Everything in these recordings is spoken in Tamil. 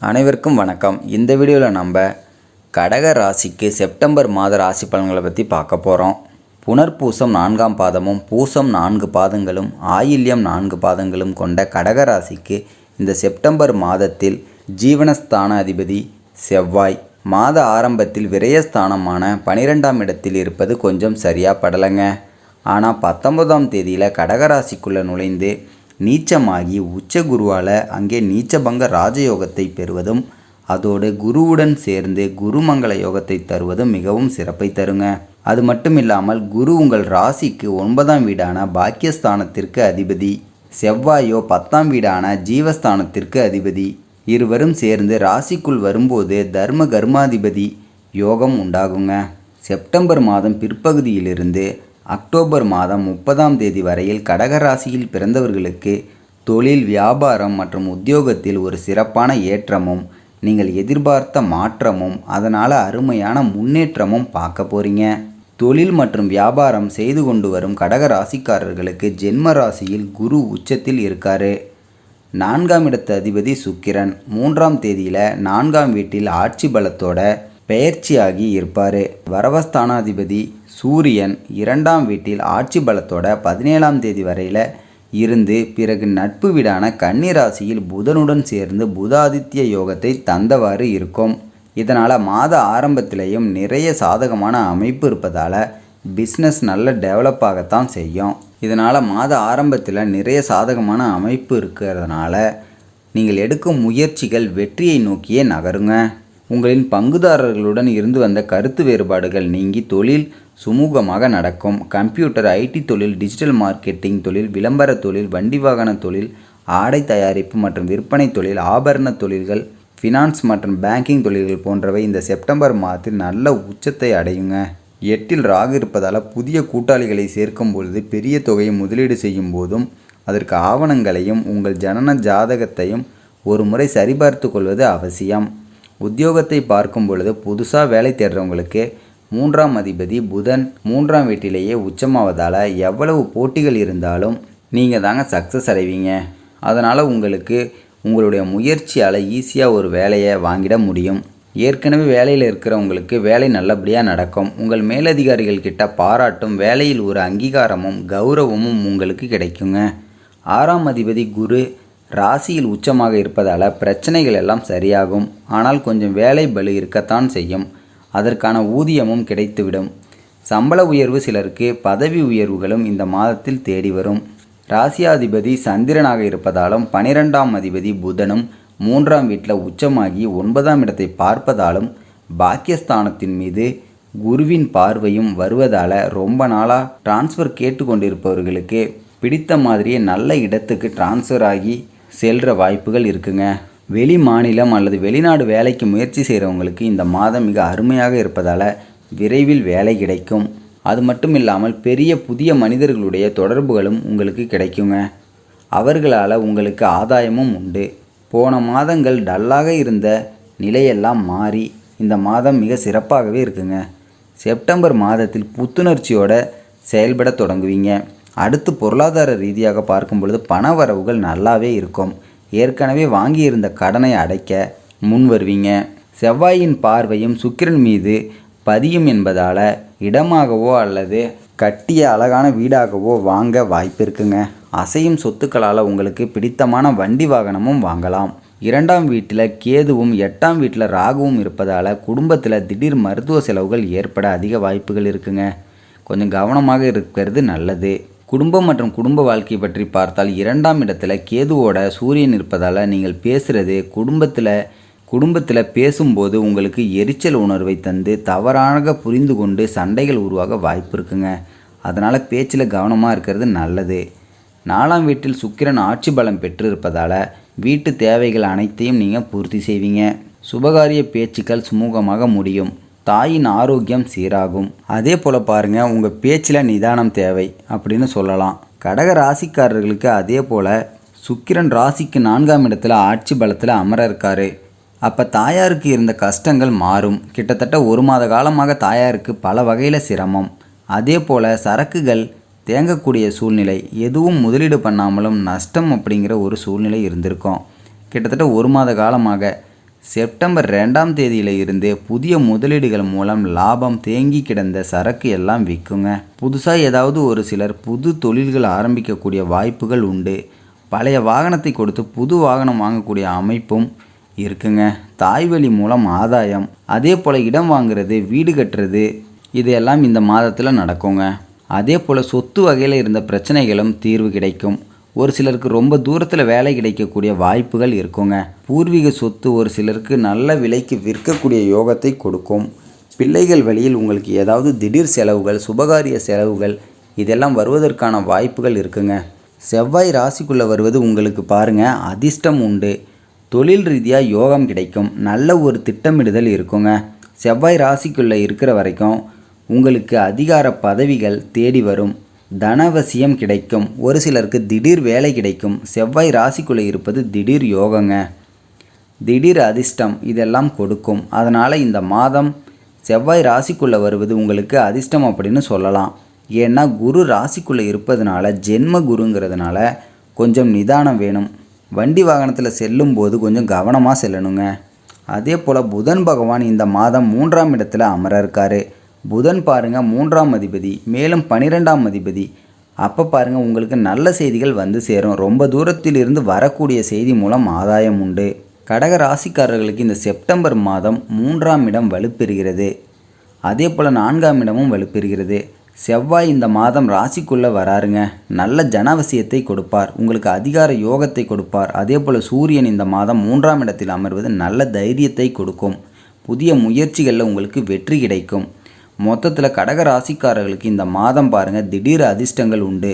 அனைவருக்கும் வணக்கம். இந்த வீடியோவில் நம்ம கடக ராசிக்கு செப்டம்பர் மாத ராசி பலன்களை பற்றி பார்க்க போகிறோம். புனர்பூசம் 4ஆம் பாதமும் பூசம் 4 பாதங்களும் ஆயில்யம் 4 பாதங்களும் கொண்ட கடக ராசிக்கு இந்த செப்டம்பர் மாதத்தில் ஜீவனஸ்தான அதிபதி செவ்வாய் மாத ஆரம்பத்தில் விரயஸ்தானமான 12ஆம் இடத்தில் இருப்பது கொஞ்சம் சரியாக படலைங்க. ஆனால் 19ஆம் தேதியில் கடகராசிக்குள்ளே நுழைந்து நீச்சமாகி உச்ச குருவால் அங்கே நீச்சபங்க ராஜயோகத்தை பெறுவதும் அதோடு குருவுடன் சேர்ந்து குருமங்கள யோகத்தை தருவதும் மிகவும் சிறப்பை தருங்க. அது மட்டும் இல்லாமல் குரு உங்கள் ராசிக்கு 9ஆம் வீடான பாக்கியஸ்தானத்திற்கு அதிபதி, செவ்வாயோ 10ஆம் வீடான ஜீவஸ்தானத்திற்கு அதிபதி. இருவரும் சேர்ந்து ராசிக்குள் வரும்போது தர்ம கர்மாதிபதி யோகம் உண்டாகுங்க. செப்டம்பர் மாதம் பிற்பகுதியிலிருந்து அக்டோபர் மாதம் 30ஆம் தேதி வரையில் கடகராசியில் பிறந்தவர்களுக்கு தொழில், வியாபாரம் மற்றும் உத்தியோகத்தில் ஒரு சிறப்பான ஏற்றமும் நீங்கள் எதிர்பார்த்த மாற்றமும் அதனால் அருமையான முன்னேற்றமும் பார்க்க போகிறீங்க. தொழில் மற்றும் வியாபாரம் செய்து கொண்டு வரும் கடகராசிக்காரர்களுக்கு ஜென்ம ராசியில் குரு உச்சத்தில் இருக்கார். 4ஆம் இடத்து அதிபதி சுக்கிரன் 3ஆம் தேதியில் 4ஆம் வீட்டில் ஆட்சி பலத்தோட பெயர்ச்சியாகி இருப்பார். வரவஸ்தானாதிபதி சூரியன் 2ஆம் வீட்டில் ஆட்சி பலத்தோட 17ஆம் தேதி வரையில் இருந்து பிறகு நட்பு வீடான கன்னி ராசியில் புதனுடன் சேர்ந்து புதாதித்ய யோகத்தை தந்தவாறு இருக்கும். இதனால் மாத ஆரம்பத்திலேயும் நிறைய சாதகமான அமைப்பு இருப்பதால் பிஸ்னஸ் நல்ல டெவலப் ஆகத்தான் செய்யும். இதனால் மாத ஆரம்பத்தில் நிறைய சாதகமான அமைப்பு இருக்கிறதுனால நீங்கள் எடுக்கும் முயற்சிகள் வெற்றியை நோக்கியே நகருங்க. உங்களின் பங்குதாரர்களுடன் இருந்து வந்த கருத்து வேறுபாடுகள் நீங்கி தொழில் சுமூகமாக நடக்கும். கம்ப்யூட்டர், ஐடி தொழில், டிஜிட்டல் மார்க்கெட்டிங் தொழில், விளம்பர தொழில், வண்டி வாகன தொழில், ஆடை தயாரிப்பு மற்றும் விற்பனை தொழில், ஆபரண தொழில்கள், ஃபினான்ஸ் மற்றும் பேங்கிங் தொழில்கள் போன்றவை இந்த செப்டம்பர் மாதத்தில் நல்ல உச்சத்தை அடையுங்க. 8இல் ராகு இருப்பதால் புதிய கூட்டாளிகளை சேர்க்கும் பொழுது பெரிய தொகையை முதலீடு செய்யும் போதும் அதற்கு ஆவணங்களையும் உங்கள் ஜனன ஜாதகத்தையும் ஒரு முறை சரிபார்த்து கொள்வது அவசியம். உத்தியோகத்தை பார்க்கும் பொழுது புதுசாக வேலை தேடுறவங்களுக்கு 3ஆம் அதிபதி புதன் 3ஆம் வீட்டிலேயே உச்சமாவதால் எவ்வளவு போட்டிகள் இருந்தாலும் நீங்கள் தாங்க சக்ஸஸ் அடைவீங்க. அதனால் உங்களுக்கு உங்களுடைய முயற்சியால் ஈஸியாக ஒரு வேலையை வாங்கிட முடியும். ஏற்கனவே வேலையில் இருக்கிறவங்களுக்கு வேலை நல்லபடியாக நடக்கும். உங்கள் மேலதிகாரிகள் கிட்ட பாராட்டும், வேலையில் ஒரு அங்கீகாரமும் கௌரவமும் உங்களுக்கு கிடைக்குங்க. 6ஆம் அதிபதி குரு ராசியில் உச்சமாக இருப்பதால் பிரச்சனைகள் எல்லாம் சரியாகும். ஆனால் கொஞ்சம் வேலை பளு இருக்கத்தான் செய்யும். அதற்கான ஊதியமும் கிடைத்துவிடும். சம்பள உயர்வு சிலருக்கு, பதவி உயர்வுகளும் இந்த மாதத்தில் தேடி வரும். ராசியாதிபதி சந்திரனாக இருப்பதாலும் 12ஆம் அதிபதி புதனும் 3ஆம் வீட்டில் உச்சமாகி 9ஆம் இடத்தை பார்ப்பதாலும் பாக்கியஸ்தானத்தின் மீது குருவின் பார்வையும் வருவதால் ரொம்ப நாளாக டிரான்ஸ்ஃபர் கேட்டுக்கொண்டிருப்பவர்களுக்கு பிடித்த மாதிரியே நல்ல இடத்துக்கு டிரான்ஸ்ஃபர் ஆகி செல்கிற வாய்ப்புகள் இருக்குங்க. வெளி மாநிலம் அல்லது வெளிநாடு வேலைக்கு முயற்சி செய்கிறவங்களுக்கு இந்த மாதம் மிக அருமையாக இருப்பதால் விரைவில் வேலை கிடைக்கும். அது மட்டும் இல்லாமல் பெரிய புதிய மனிதர்களுடைய தொடர்புகளும் உங்களுக்கு கிடைக்குங்க. அவர்களால் உங்களுக்கு ஆதாயமும் உண்டு. போன மாதங்கள் டல்லாக இருந்த நிலையெல்லாம் மாறி இந்த மாதம் மிக சிறப்பாகவே இருக்குங்க. செப்டம்பர் மாதத்தில் புத்துணர்ச்சியோடு செயல்பட தொடங்குவீங்க. அடுத்து பொருளாதார ரீதியாக பார்க்கும் பொழுது பண வரவுகள் நல்லாவே இருக்கும். ஏற்கனவே வாங்கியிருந்த கடனை அடைக்க முன் வருவீங்க. செவ்வாயின் பார்வையும் சுக்கிரன் மீது பதியும் என்பதால் இடமாகவோ அல்லது கட்டிய அழகான வீடாகவோ வாங்க வாய்ப்பு இருக்குங்க. அசையும் சொத்துக்களால் உங்களுக்கு பிடித்தமான வண்டி வாகனமும் வாங்கலாம். 2ஆம் வீட்டில் கேதுவும் 8ஆம் வீட்டில் ராகுவும் இருப்பதால் குடும்பத்தில் திடீர் மருத்துவ செலவுகள் ஏற்பட அதிக வாய்ப்புகள் இருக்குங்க. கொஞ்சம் கவனமாக இருக்கிறது நல்லது. குடும்பம் மற்றும் குடும்ப வாழ்க்கை பற்றி பார்த்தால் 2ஆம் இடத்துல கேதுவோட சூரியன் இருப்பதால் நீங்கள் பேசுகிறது குடும்பத்தில் பேசும்போது உங்களுக்கு எரிச்சல் உணர்வை தந்து தவறாக புரிந்து கொண்டு சண்டைகள் உருவாக வாய்ப்பு இருக்குங்க. அதனால் பேச்சில் கவனமாக இருக்கிறது நல்லது. 4ஆம் வீட்டில் சுக்கிரன் ஆட்சி பலம் பெற்று இருப்பதால் வீட்டு தேவைகள் அனைத்தையும் நீங்கள் பூர்த்தி செய்வீங்க. சுபகாரிய பேச்சுக்கள் சுமூகமாக முடியும். தாயின் ஆரோக்கியம் சீராகும். அதே போல் பாருங்கள், உங்கள் பேச்சில் நிதானம் தேவை அப்படின்னு சொல்லலாம். கடக ராசிக்காரர்களுக்கு அதே போல் சுக்கிரன் ராசிக்கு 4ஆம் இடத்துல ஆட்சி பலத்தில் அமர இருக்காரு. அப்போ தாயாருக்கு இருந்த கஷ்டங்கள் மாறும். கிட்டத்தட்ட 1 மாத காலமாக தாயாருக்கு பல வகையில் சிரமம். அதே போல் சரக்குகள் தேங்கக்கூடிய சூழ்நிலை, எதுவும் முதலீடு பண்ணாமலும் நஷ்டம் அப்படிங்கிற ஒரு சூழ்நிலை இருந்திருக்கும். கிட்டத்தட்ட 1 மாத காலமாக செப்டம்பர் 2ஆம் தேதியில இருந்து புதிய முதலீடுகள் மூலம் லாபம் தேங்கி கிடந்த சரக்கு எல்லாம் விற்குங்க. புதுசாக ஏதாவது ஒரு சிலர் புது தொழில்கள் ஆரம்பிக்கக்கூடிய வாய்ப்புகள் உண்டு. பழைய வாகனத்தை கொடுத்து புது வாகனம் வாங்கக்கூடிய அமைப்பும் இருக்குங்க. தாய்வழி மூலம் ஆதாயம், அதே போல் இடம் வாங்குறது, வீடு கட்டுறது, இதெல்லாம் இந்த மாதத்தில் நடக்குங்க. அதே போல் சொத்து வகையில் இருந்த பிரச்சனைகளும் தீர்வு கிடைக்கும். ஒரு சிலருக்கு ரொம்ப தூரத்தில் வேலை கிடைக்கக்கூடிய வாய்ப்புகள் இருக்குங்க. பூர்வீக சொத்து ஒரு சிலருக்கு நல்ல விலைக்கு விற்கக்கூடிய யோகத்தை கொடுக்கும். பிள்ளைகள் வழியில் உங்களுக்கு ஏதாவது திடீர் செலவுகள், சுபகாரிய செலவுகள் இதெல்லாம் வருவதற்கான வாய்ப்புகள் இருக்குங்க. செவ்வாய் ராசிக்குள்ளே வருவது உங்களுக்கு பாருங்கள் அதிர்ஷ்டம் உண்டு. தொழில் ரீதியாக யோகம் கிடைக்கும். நல்ல ஒரு திட்டமிடுதல் இருக்குங்க. செவ்வாய் ராசிக்குள்ளே இருக்கிற வரைக்கும் உங்களுக்கு அதிகார பதவிகள் தேடி வரும். தனவசியம் கிடைக்கும். ஒரு சிலருக்கு திடீர் வேலை கிடைக்கும். செவ்வாய் ராசிக்குள்ளே இருப்பது திடீர் யோகங்க, திடீர் அதிர்ஷ்டம் இதெல்லாம் கொடுக்கும். அதனால் இந்த மாதம் செவ்வாய் ராசிக்குள்ளே வருவது உங்களுக்கு அதிர்ஷ்டம் அப்படின்னு சொல்லலாம். ஏன்னா குரு ராசிக்குள்ளே இருப்பதுனால, ஜென்ம குருங்கிறதுனால கொஞ்சம் நிதானம் வேணும். வண்டி வாகனத்தில் செல்லும்போது கொஞ்சம் கவனமாக செல்லணுங்க. அதே போல் புதன் பகவான் இந்த மாதம் 3ஆம் இடத்துல அமர இருக்காரு. புதன் பாருங்கள் 3ஆம் அதிபதி, மேலும் 12ஆம் அதிபதி. அப்போ பாருங்கள் உங்களுக்கு நல்ல செய்திகள் வந்து சேரும். ரொம்ப தூரத்திலிருந்து வரக்கூடிய செய்தி மூலம் ஆதாயம் உண்டு. கடக ராசிக்காரர்களுக்கு இந்த செப்டம்பர் மாதம் 3ஆம் இடம் வலுப்பெறுகிறது. அதே போல் 4ஆம் இடமும் வலுப்பெறுகிறது. செவ்வாய் இந்த மாதம் ராசிக்குள்ளே வராருங்க. நல்ல ஜனவசியத்தை கொடுப்பார். உங்களுக்கு அதிகார யோகத்தை கொடுப்பார். அதே போல் சூரியன் இந்த மாதம் 3ஆம் இடத்தில் அமர்வது நல்ல தைரியத்தை கொடுக்கும். புதிய முயற்சிகளில் உங்களுக்கு வெற்றி கிடைக்கும். மொத்தத்தில் கடக ராசிக்காரர்களுக்கு இந்த மாதம் பாருங்கள் திடீர் அதிர்ஷ்டங்கள் உண்டு.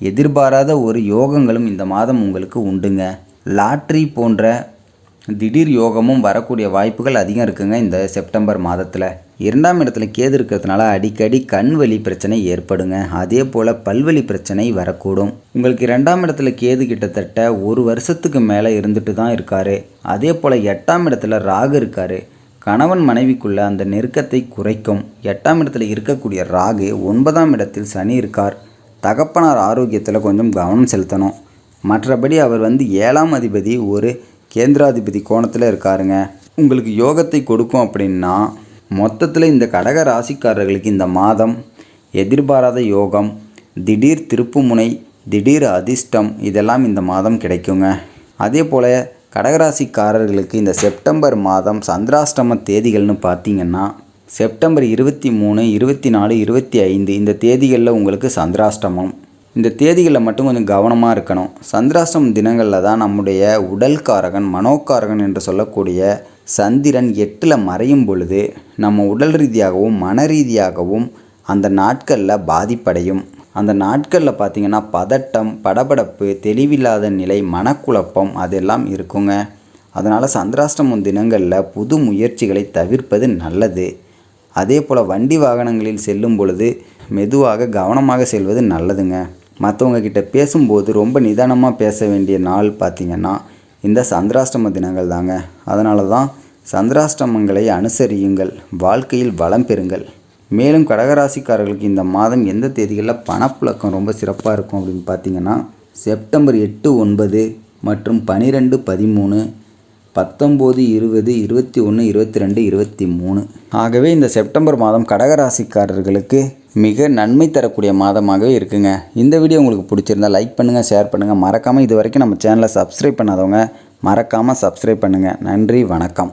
எதிர்பாராத ஒரு யோகங்களும் இந்த மாதம் உங்களுக்கு உண்டுங்க. லாட்ரி போன்ற திடீர் யோகமும் வரக்கூடிய வாய்ப்புகள் அதிகம் இருக்குங்க. இந்த செப்டம்பர் மாதத்தில் 2ஆம் இடத்துல கேது இருக்கிறதுனால அடிக்கடி கண் வலி பிரச்சனை ஏற்படுங்க. அதே போல் பல்வலி பிரச்சனை வரக்கூடும். உங்களுக்கு 2ஆம் இடத்துல கேது கிட்டத்தட்ட ஒரு வருஷத்துக்கு மேலே இருந்துட்டு தான் இருக்காரு. அதே போல் 8ஆம் இடத்துல ராகு இருக்காரு. கணவன் மனைவிக்குள்ள அந்த நெருக்கத்தை குறைக்கும். 8ஆம் இடத்துல இருக்கக்கூடிய ராகு 9ஆம் இடத்தில் சனி இருக்கார். தகப்பனார் ஆரோக்கியத்தில் கொஞ்சம் கவனம் செலுத்தணும். மற்றபடி அவர் 7ஆம் அதிபதி ஒரு கேந்திராதிபதி கோணத்தில் இருக்காருங்க. உங்களுக்கு யோகத்தை கொடுக்கும். அப்படின்னா மொத்தத்தில் இந்த கடக ராசிக்காரர்களுக்கு இந்த மாதம் எதிர்பாராத யோகம், திடீர் திருப்புமுனை, திடீர் அதிர்ஷ்டம் இதெல்லாம் இந்த மாதம் கிடைக்குங்க. அதே போல் கடகராசிக்காரர்களுக்கு இந்த செப்டம்பர் மாதம் சந்திராஷ்டம தேதிகள்னு பார்த்தீங்கன்னா செப்டம்பர் 23, 24, 25 இந்த தேதிகளில் உங்களுக்கு சந்திராஷ்டமம். இந்த தேதிகளில் மட்டும் கொஞ்சம் கவனமாக இருக்கணும். சந்திராஷ்டமம் தினங்களில் தான் நம்முடைய உடல்காரகன், மனோகாரகன் என்று சொல்லக்கூடிய சந்திரன் 8ல் மறையும் பொழுது நம்ம உடல் ரீதியாகவும் மன ரீதியாகவும் அந்த நாட்களில் பாதிப்படையும். அந்த நாட்களில் பார்த்திங்கன்னா பதட்டம், படபடப்பு, தெளிவில்லாத நிலை, மனக்குழப்பம் அதெல்லாம் இருக்குங்க. அதனால் சந்திராஷ்டமம் தினங்களில் புது முயற்சிகளை தவிர்ப்பது நல்லது. அதே போல் வண்டி வாகனங்களில் செல்லும் பொழுது மெதுவாக கவனமாக செல்வது நல்லதுங்க. மற்றவங்க கிட்ட பேசும்போது ரொம்ப நிதானமாக பேச வேண்டிய நாள் பார்த்திங்கன்னா இந்த சந்திராஷ்டம தினங்கள் தாங்க. அதனால தான் சந்திராஷ்டமங்களை அனுசரியுங்கள், வாழ்க்கையில் வளம் பெறுங்கள். மேலும் கடகராசிக்காரர்களுக்கு இந்த மாதம் எந்த தேதிகளில் பணப்புழக்கம் ரொம்ப சிறப்பாக இருக்கும் அப்படின்னு பார்த்தீங்கன்னா செப்டம்பர் 8, 9 மற்றும் 12, 13, 19, 20, 21, 22, 23. ஆகவே இந்த செப்டம்பர் மாதம் கடகராசிக்காரர்களுக்கு மிக நன்மை தரக்கூடிய மாதமாகவே இருக்குங்க. இந்த வீடியோ உங்களுக்கு பிடிச்சிருந்தால் லைக் பண்ணுங்கள், ஷேர் பண்ணுங்கள். மறக்காமல் இது வரைக்கும் நம்ம சேனலை சப்ஸ்கிரைப் பண்ணாதவங்க மறக்காமல் சப்ஸ்கிரைப் பண்ணுங்கள். நன்றி, வணக்கம்.